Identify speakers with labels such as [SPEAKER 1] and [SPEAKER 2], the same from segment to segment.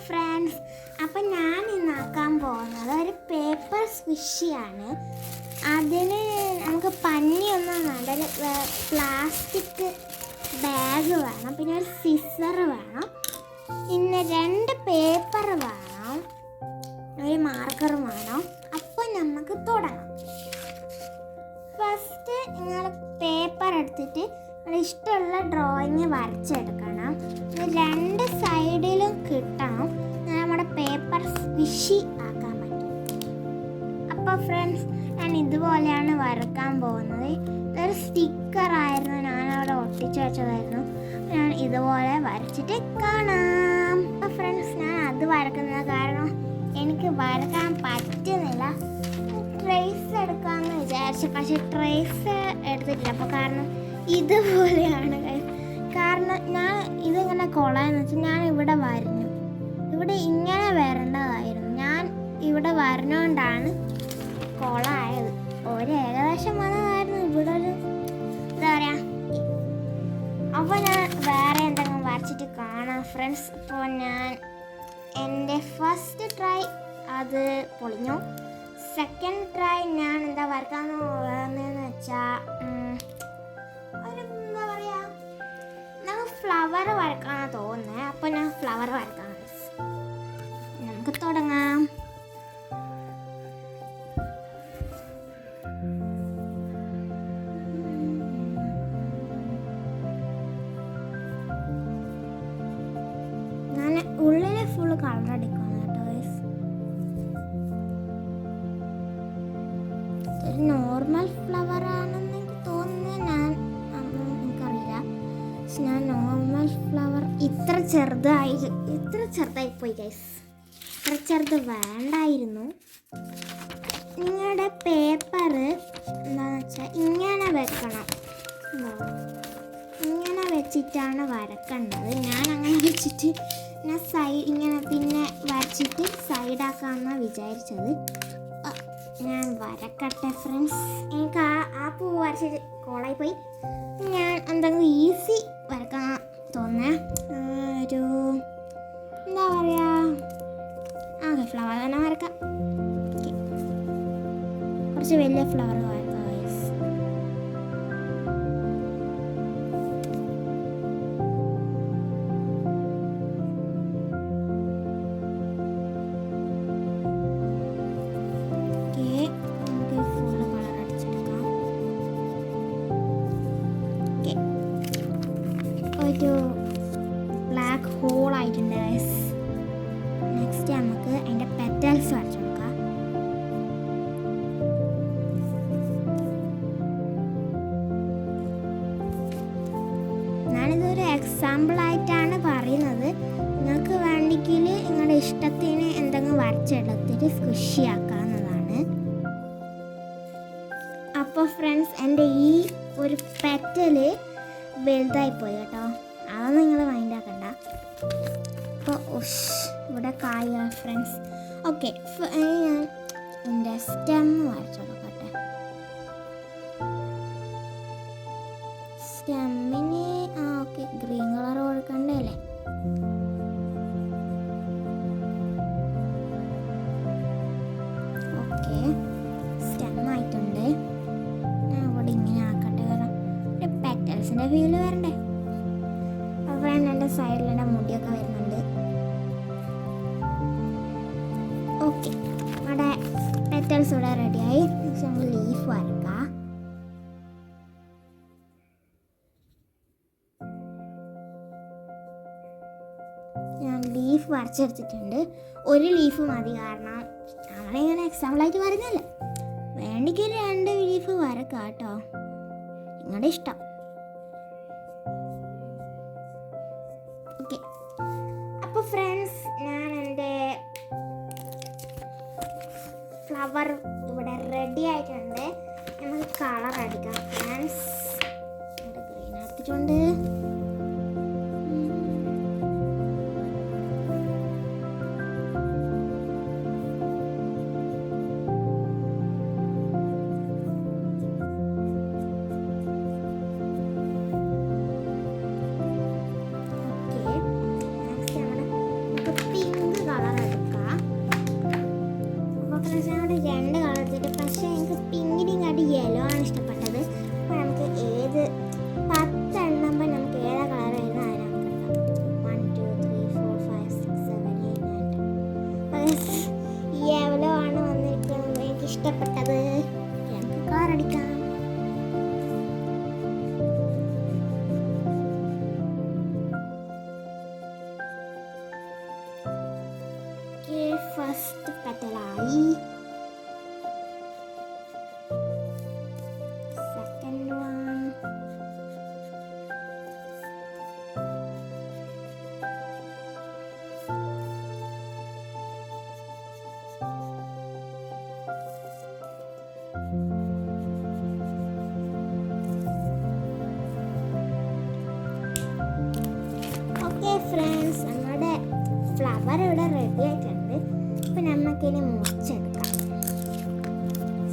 [SPEAKER 1] Friends, അപ്പം ഞാൻ ഇന്നാക്കാൻ പോകുന്നത് ഒരു പേപ്പർ സ്ക്വിഷിയാണ്. അതിന് നമുക്ക് പഞ്ഞിയൊന്നും വേണ്ട, ഒരു പ്ലാസ്റ്റിക് ബാഗ് വേണം, പിന്നെ ഒരു സിസർ വേണം, പിന്നെ 2 പേപ്പർ വേണം, ഒരു മാർക്കർ വേണം. അപ്പോൾ നമുക്ക് തുടങ്ങാം. ഫസ്റ്റ് നിങ്ങൾ പേപ്പർ എടുത്തിട്ട് ഇഷ്ടമുള്ള ഡ്രോയിങ് വരച്ചെടുക്കണം. 2 സൈഡിലും കിട്ടണം, നമ്മുടെ പേപ്പർ സ്ക്വിഷി ആക്കാൻ പറ്റും. അപ്പോൾ ഫ്രണ്ട്സ്, ഞാൻ ഇതുപോലെയാണ് വരക്കാൻ പോകുന്നത്. ഇതൊരു സ്റ്റിക്കറായിരുന്നു, ഞാനവിടെ ഒട്ടിച്ചു വെച്ചതായിരുന്നു. ഞാൻ ഇതുപോലെ വരച്ചിട്ട് കാണാം. അപ്പോൾ ഫ്രണ്ട്സ്, ഞാൻ അത് വരക്കുന്നത് കാരണം എനിക്ക് വരക്കാൻ പറ്റുന്നില്ല. ട്രേസ് എടുക്കാമെന്ന് വിചാരിച്ചു, പക്ഷേ ട്രേസ് എടുത്തിട്ടില്ല. അപ്പോൾ കാരണം ഇതുപോലെയാണ്. കാരണം ഞാൻ ഇതിങ്ങനെ കൊള്ളാന്ന് വെച്ചാൽ ഞാൻ ഇവിടെ വരഞ്ഞു, ഇവിടെ ഇങ്ങനെ വരേണ്ടതായിരുന്നു. ഞാൻ ഇവിടെ വരഞ്ഞുകൊണ്ടാണ് കൊളായത്. ഏകദേശം വന്നതായിരുന്നു. ഇവിടെ ഒരു എന്താ പറയുക. അപ്പോൾ ഞാൻ വേറെ എന്തെങ്കിലും വരച്ചിട്ട് കാണാം ഫ്രണ്ട്സ്. ഇപ്പോൾ ഞാൻ എൻ്റെ ഫസ്റ്റ് ട്രൈ അത് പൊളിഞ്ഞു. സെക്കൻഡ് ട്രൈ ഞാൻ എന്താ വരക്കാമെന്ന് പറയുന്നതെന്ന് വെച്ചാൽ എന്താ പറയുക, നമുക്ക് ഫ്ലവർ വരക്കാനാണ് തോന്നുന്നത്. അപ്പോൾ ഞാൻ ഫ്ലവർ വരക്കാം. നമുക്ക് തുടങ്ങാം. ഞാൻ ഉള്ളിൽ ഫുള്ള് കളർ അടിക്കണം കേട്ടോ. ഒരു നോർമൽ ഫ്ലവർ ആണെന്ന് എനിക്ക് തോന്നുന്നത്. എനിക്കറിയില്ല. ഞാൻ നോർമൽ ഫ്ലവർ ഇത്ര ചെറുതായി പോയി ഗൈസ്. ഇത്ര ചെറുത് വേണ്ടായിരുന്നു. നിങ്ങളുടെ പേപ്പർ എന്താണെന്ന് വെച്ചാൽ ഇങ്ങനെ വെക്കണം. ഇങ്ങനെ വെച്ചിട്ടാണ് വരക്കേണ്ടത്. ഞാൻ അങ്ങനെ വെച്ചിട്ട് ഞാൻ ഇങ്ങനെ പിന്നെ വരച്ചിട്ട് സൈഡാക്കാമെന്നാണ് വിചാരിച്ചത്. ഞാൻ വരക്കട്ടെ ഫ്രണ്ട്സ്. എനിക്ക് ആ പൂ വരച്ചിട്ട് കോളായി പോയി. ഞാൻ എന്തെങ്കിലും ഈസി വരക്കാൻ തോന്നുന്നേ. ഒരു എന്താ പറയുക, ഫ്ലവർ തന്നെ വരക്കാം. കുറച്ച് വലിയ ഫ്ലവർ വരക്കാം. ഒരു ബ്ലാക്ക് ഹോൾ ആയിട്ടുണ്ട് ഗൈസ്. നെക്സ്റ്റ് നമുക്ക് അതിൻ്റെ പെറ്റൽസ് വരച്ചു കൊടുക്കാം. ഞാനിതൊരു എക്സാമ്പിളായിട്ടാണ് പറയുന്നത്. നിങ്ങൾക്ക് വേണമെങ്കിൽ നിങ്ങളുടെ ഇഷ്ടത്തിന് എന്തെങ്കിലും വരച്ചെടുത്തിട്ട് സ്ക്വിഷി ആക്കാവുന്നതാണ്. അപ്പോൾ ഫ്രണ്ട്സ്, എൻ്റെ ഈ ഒരു പെറ്റല് വലുതായിപ്പോയി കേട്ടോ. അതൊന്നും നിങ്ങൾ മൈൻഡ് ആക്കണ്ട. അപ്പോൾ ഇവിടെ കായ ഫ്രണ്ട്സ്. ഓക്കെ, ഞാൻ എൻ്റെ സ്റ്റെം വരച്ചു കൊടുക്കട്ടെ. സ്റ്റെമ്മിന് ഓക്കെ ഗ്രീൻ കളർ കൊടുക്കണ്ടേ അല്ലേ? ഓക്കെ, സ്റ്റെം ആയിട്ടുണ്ട്. ഞാൻ ഇവിടെ ഇങ്ങനെ ആക്കട്ടെ, കാരണം പെറ്റൽസിൻ്റെ ഫീല് വരണ്ടേ. അപ്പോൾ എൻ്റെ സൈഡിൽ എൻ്റെ മുടിയൊക്കെ വരുന്നുണ്ട്. ഓക്കെ, ഇവിടെ പെറ്റൽസ് ഇവിടെ റെഡിയായി. നമുക്ക് ലീഫ് വരക്കാം. ഞാൻ ലീഫ് വരച്ചെടുത്തിട്ടുണ്ട്. ഒരു ലീഫ് മതി, കാരണം നമ്മളിങ്ങനെ എക്സാമ്പിളായിട്ട് പറയുന്നില്ല. വേണ്ടെങ്കിൽ 2 ലീഫ് വരക്കാം കേട്ടോ, നിങ്ങളുടെ ഇഷ്ടം. ഓക്കെ, അപ്പോൾ ഫ്രണ്ട്സ്, ഞാൻ എൻ്റെ ഫ്ലവർ ഇവിടെ റെഡി ആയിട്ടുണ്ട്. നമുക്ക് കളർ അടിക്കാം ഫ്രണ്ട്സ്. ഗ്രീൻ എടുത്തിട്ടുണ്ട്. pink ready. Second one. Okay friends, നമ്മുടെ ഫ്ലവർ ഇവിടെ റെഡി ആയിട്ടുണ്ട്. അപ്പം നമുക്കിനി മുറിച്ചെടുക്കാം.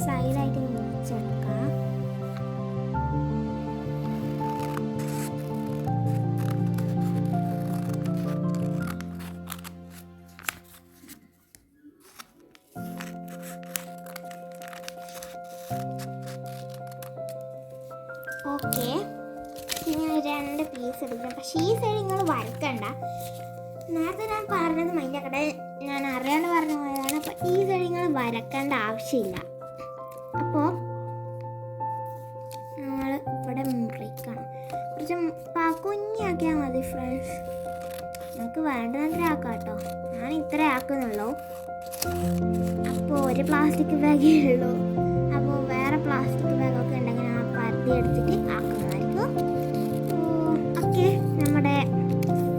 [SPEAKER 1] സൈഡായിട്ട് മുറിച്ചെടുക്കാം. ഓക്കെ, ഇങ്ങനെ 2 പീസ് എടുക്കണം. പക്ഷേ ഈ സൈഡ് നിങ്ങൾ വരക്കണ്ട. നേരത്തെ ഞാൻ പറഞ്ഞത് മൈൻ്റെ കട ഞാൻ അറിയാണ്ട് പറഞ്ഞു പോയതാണ്. അപ്പോൾ ഈ സൈഡ് നിങ്ങൾ വരക്കേണ്ട ആവശ്യമില്ല. അപ്പോൾ നമ്മൾ ഇവിടെ മുറിക്കണം. കുറച്ച് കുഞ്ഞാക്കിയാൽ മതി ഫ്രണ്ട്സ്. നമുക്ക് വേണ്ടത്ര ആക്കാം കേട്ടോ. ഞാൻ ഇത്ര ആക്കുന്നുള്ളൂ. അപ്പോൾ ഒരു പ്ലാസ്റ്റിക് ബാഗേ ഉള്ളൂ. അപ്പോൾ വേറെ പ്ലാസ്റ്റിക് ബാഗൊക്കെ ഉണ്ടെങ്കിൽ ഞാൻ പരത്തി എടുത്തിട്ട് ആക്കുന്നതായിരിക്കും. ഓക്കെ, നമ്മുടെ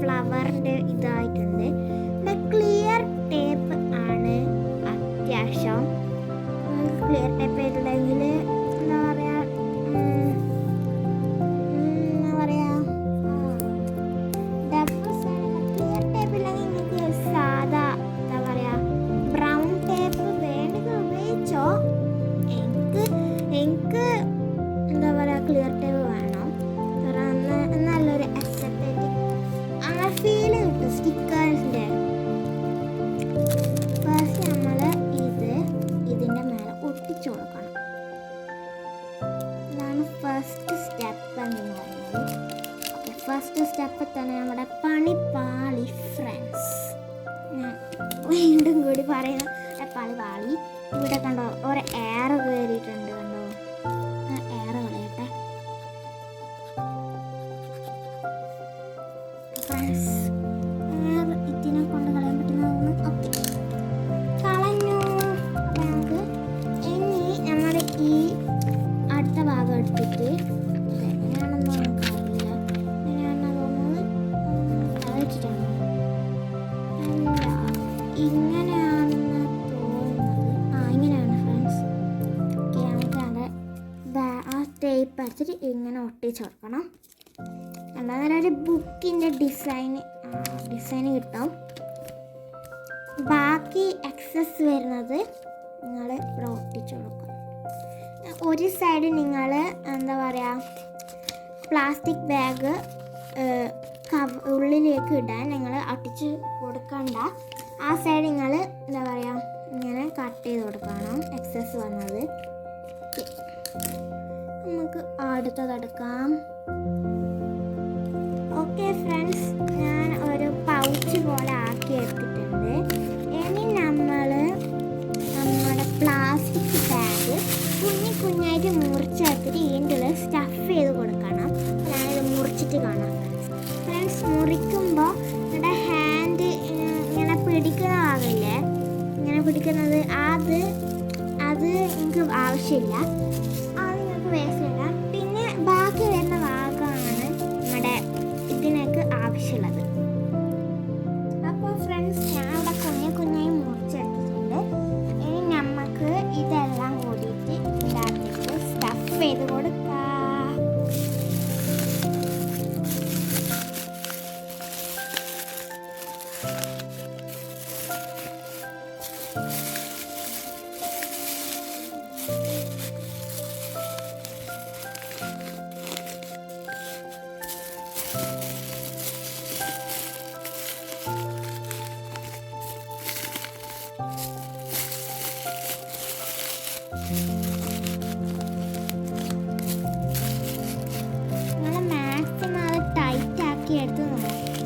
[SPEAKER 1] ഫ്ലവറിൻ്റെ ഇതായിട്ടുണ്ട്. ഇവിടെ ക്ലിയർ ടേപ്പ് ആണ് അത്യാവശ്യം. ക്ലിയർ ടേപ്പ് ചെയ്തിട്ടുണ്ടെങ്കിൽ എന്താ പറയുക ഡബിൾ സൈഡ് ക്ലിയർ ടേപ്പ് ഇല്ലെങ്കിൽ നിങ്ങൾക്ക് സാധാ എന്താ പറയുക ബ്രൗൺ ടേപ്പ് വേണമെങ്കിൽ ഉപയോഗിച്ചോ. എനിക്ക് എന്താ പറയുക ക്ലിയർ ടേപ്പ് വേണം. കാരണം നല്ലൊരു അസറ്ററ്റിക് അങ്ങനെ ഫീൽ കിട്ടും സ്റ്റിക്കേഴ്സിൻ്റെ. ഫസ്റ്റ് നമ്മൾ ഇതിൻ്റെ മേലെ ഒട്ടിച്ചു കൊടുക്കണം. ഇതാണ് ഫസ്റ്റ് സ്റ്റെപ്പ് എന്ന് പറയുന്നത്. ഓക്കെ, ഫസ്റ്റ് സ്റ്റെപ്പിൽ തന്നെ നമ്മുടെ പണി പാളി ഫ്രണ്ട്സ്. ഞാൻ വീണ്ടും കൂടി പറയുന്ന പണി പാളി. ഇവിടെ കണ്ടോ ഒരു എയർ കയറിയിട്ടുണ്ട്. കണ്ടോ എയർ കളയട്ടെ ഫ്രണ്ട്സ്. ഇതിനെ കൊണ്ട് കളയാൻ പറ്റുന്ന ഓക്കെ കളഞ്ഞു. അപ്പം നമുക്ക് ഇനി നമ്മുടെ ഈ അടുത്ത ഭാഗം എടുത്തിട്ട് എങ്ങനെയാണെന്ന് നമുക്കറിയില്ല. എങ്ങനെയാണെന്ന് തോന്നുന്നത് കളച്ചിട്ടാണ്. അല്ല, ഇങ്ങനെയാണെന്ന് തോന്നുന്നത്. ഇങ്ങനെയാണ് ഫ്രണ്ട്സ്. ഓക്കെ, നമുക്ക് ആ ടേപ്പ് അടിച്ചിട്ട് ഇങ്ങനെ ഒട്ടിച്ച് കൊടുക്കണം. നല്ലൊരു ബുക്കിൻ്റെ ഡിസൈൻ കിട്ടും. ബാക്കി എക്സസ് വരുന്നത് നിങ്ങൾ ഇവിടെ ഒട്ടിച്ച് കൊടുക്കണം. ഒരു സൈഡ് നിങ്ങൾ എന്താ പറയുക പ്ലാസ്റ്റിക് ബാഗ് ഉള്ളിലേക്ക് ഇടാൻ നിങ്ങൾ ഒട്ടിച്ച് കൊടുക്കണ്ട. ആ സൈഡ് നിങ്ങൾ എന്താ പറയുക ഇങ്ങനെ കട്ട് ചെയ്ത് കൊടുക്കണം എക്സസ് വന്നത്. നമുക്ക് അടുത്തതെടുക്കാം. ഓക്കെ ഫ്രണ്ട്സ്, ഞാൻ ഒരു പൗച്ച് പോലെ ആക്കി എടുത്തിട്ടുണ്ട്. ഇനി നമ്മുടെ പ്ലാസ്റ്റിക് ബാഗ് കുഞ്ഞായിട്ട് മുറിച്ചെടുത്തിട്ട് ഇതിൻ്റെ സ്റ്റഫ് ചെയ്ത് കൊടുക്കണം. ഞാനിത് മുറിച്ചിട്ട് കാണാം ഫ്രണ്ട്സ്. മുറിക്കുമ്പോൾ നിങ്ങളുടെ ഹാൻഡ് ഇങ്ങനെ പിടിക്കുന്ന ഭാഗമില്ലേ, ഇങ്ങനെ പിടിക്കുന്നത് അത് നിങ്ങൾക്ക് ആവശ്യമില്ല. അത് നിങ്ങൾക്ക് വേസ്റ്റില്ല. പിന്നെ ബാക്കി വരുന്ന ഭാഗമാണ് നമ്മുടെ ഇതിനൊക്കെ ആവശ്യമുള്ളത്. അപ്പോൾ ഫ്രണ്ട്സ്, ഞാൻ ഇവിടെ കുഞ്ഞായി മുറിച്ചെടുത്തിട്ടുണ്ട്. ഇനി നമുക്ക് ഇതെല്ലാം കൂടിയിട്ട് ഇതിനകത്തേക്ക് സ്റ്റഫ് ചെയ്ത് കൊടുക്കാം.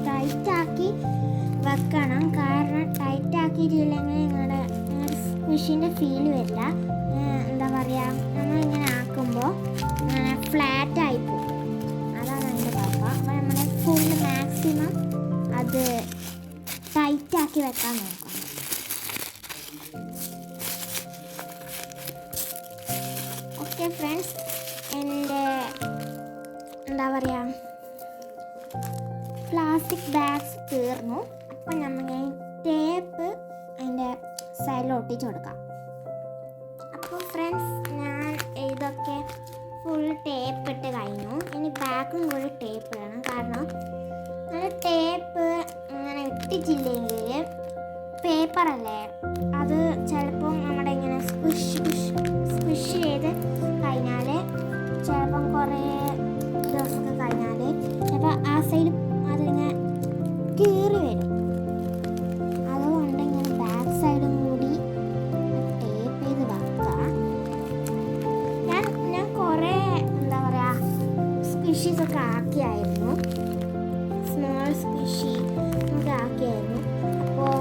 [SPEAKER 1] ടൈറ്റാക്കി വെക്കണം. കാരണം ടൈറ്റാക്കിയിട്ടില്ലെങ്കിൽ നിങ്ങളുടെ മെഷീൻ്റെ ഫീൽ വരില്ല. എന്താ പറയുക, നമ്മളിങ്ങനെ ആക്കുമ്പോൾ ഇങ്ങനെ ഫ്ലാറ്റായി പോകും. അതാണ് അതിൻ്റെ കുഴപ്പം. അപ്പോൾ നമ്മൾ ഫുള്ള് മാക്സിമം അത് ടൈറ്റാക്കി വെക്കാൻ നോക്കണം. പ്ലാസ്റ്റിക് ബാഗ്സ് തീർന്നു. അപ്പം നമ്മൾ ടേപ്പ് അതിൻ്റെ സൈഡിൽ ഒട്ടിച്ച് കൊടുക്കാം. അപ്പോൾ ഫ്രണ്ട്സ്, ഞാൻ ഇതൊക്കെ ഫുൾ ടേപ്പ് ഇട്ട് കഴിഞ്ഞു. ഇനി ബാക്കും കൂടി ടേപ്പ് ഇടണം. കാരണം നമ്മൾ ടേപ്പ് അങ്ങനെ ഇട്ടിച്ചില്ലെങ്കിൽ പേപ്പറല്ലേ, അത് ചിലപ്പം നമ്മുടെ ഇങ്ങനെ സ്ക്വിഷ് ചെയ്ത് കഴിഞ്ഞാൽ ചിലപ്പം കുറേ ദിവസമൊക്കെ കഴിഞ്ഞാൽ ചിലപ്പോൾ ആ സൈഡ് അതിങ്ങനെ കീറി വരും. അതുകൊണ്ട് ഇങ്ങനെ ബാക്ക് സൈഡും കൂടി ടേപ്പ് ചെയ്ത് വെക്കുക. ഞാൻ കുറേ എന്താ പറയുക സ്ക്വിഷീസൊക്കെ ആക്കിയായിരുന്നു, സ്മോൾ സ്ക്വിഷി ഒക്കെ ആക്കിയായിരുന്നു. അപ്പോൾ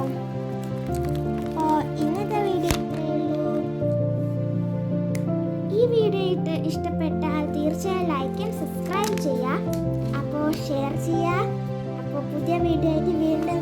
[SPEAKER 1] ഇന്നത്തെ വീഡിയോ ഇത്രയേ ഉള്ളൂ. ഈ വീഡിയോ ഇഷ്ടപ്പെട്ടാൽ തീർച്ചയായും ലൈക്ക് ആൻഡ് സബ്സ്ക്രൈബ് ചെയ്യുക. അപ്പോൾ ഷെയർ ചെയ്യുക. അപ്പോൾ പുതിയ വീഡിയോ ആയിട്ട് വീണ്ടും